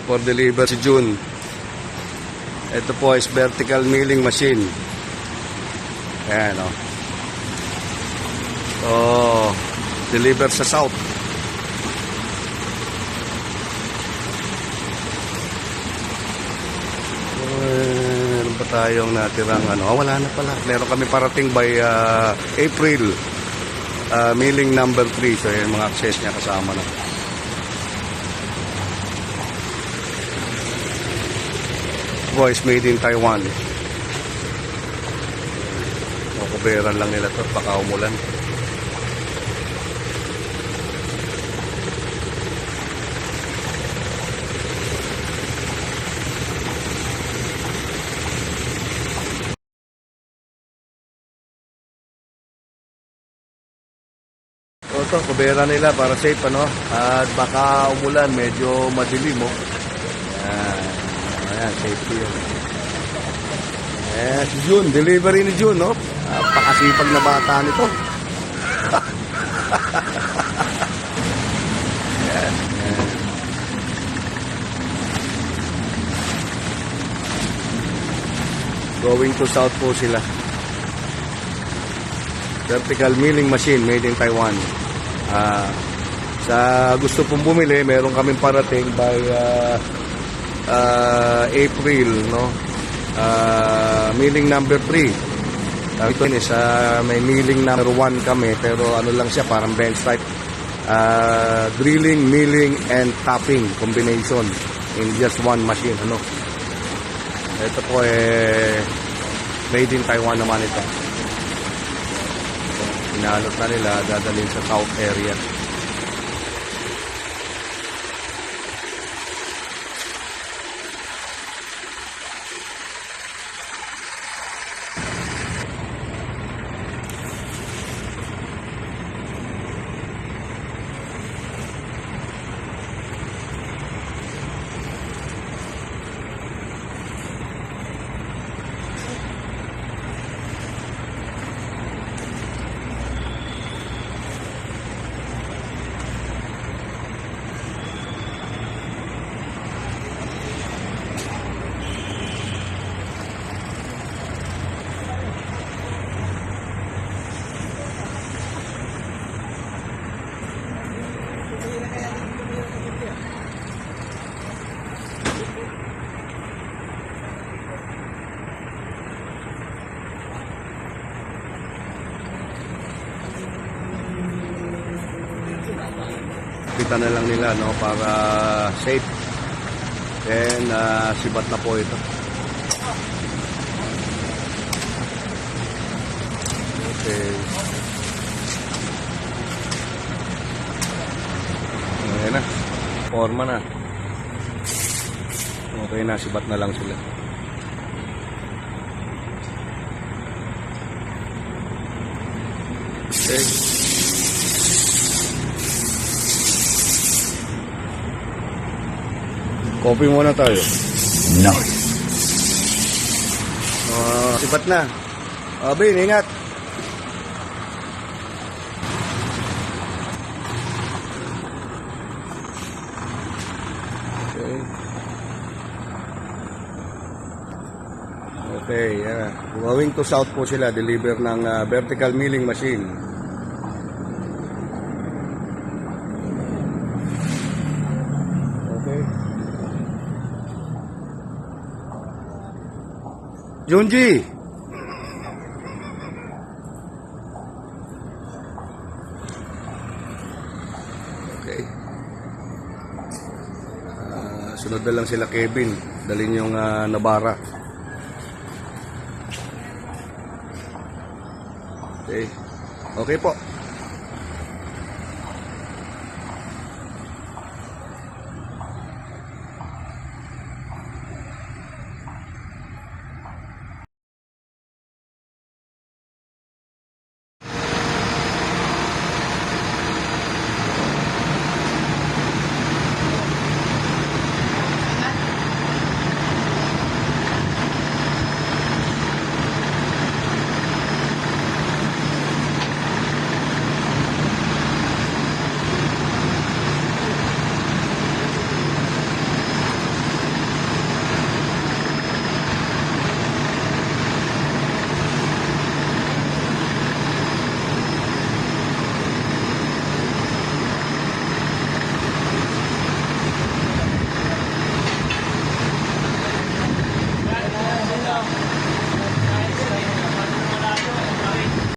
For deliver si June. Ito po is vertical milling machine. Ayan o. Oh, deliver sa south. Meron pa tayong natirang ano? Wala na pala. Meron kami parating by April. Milling number 3. So yan mga access niya kasama na. Voice made in Taiwan. Kuberan lang nila to, baka umulan. Ito, kuberan nila para safe ano. At baka umulan, medyo madilim oh. Ayan, safety yun. Si June, delivery ni June, no? Pakasipag na bata nito. Ayan. Going to south po sila. Vertical milling machine made in Taiwan. Sa gusto pong bumili, meron kaming parating by April, no? Milling number 3. Ito is may milling number 1 kami, pero ano lang siya, parang bench type. Drilling, milling, and tapping combination in just one machine, ano? Ito po made in Taiwan naman ito. Inalot na nila, dadalhin sa south area. Kita na lang nila, no, para safe. Then sibat na po ito. Okay. Ayan na. Forma na. Okay na, sibat na lang sila. Okay. Coffee muna tayo. No. Sibat na. Bin, ingat. Okay. Okay, yeah. Going to south po sila. Deliver ng vertical milling machine. Junji. Okay. Sunod na lang sila Kevin. Dalhin yung Nabara. Okay. Okay po.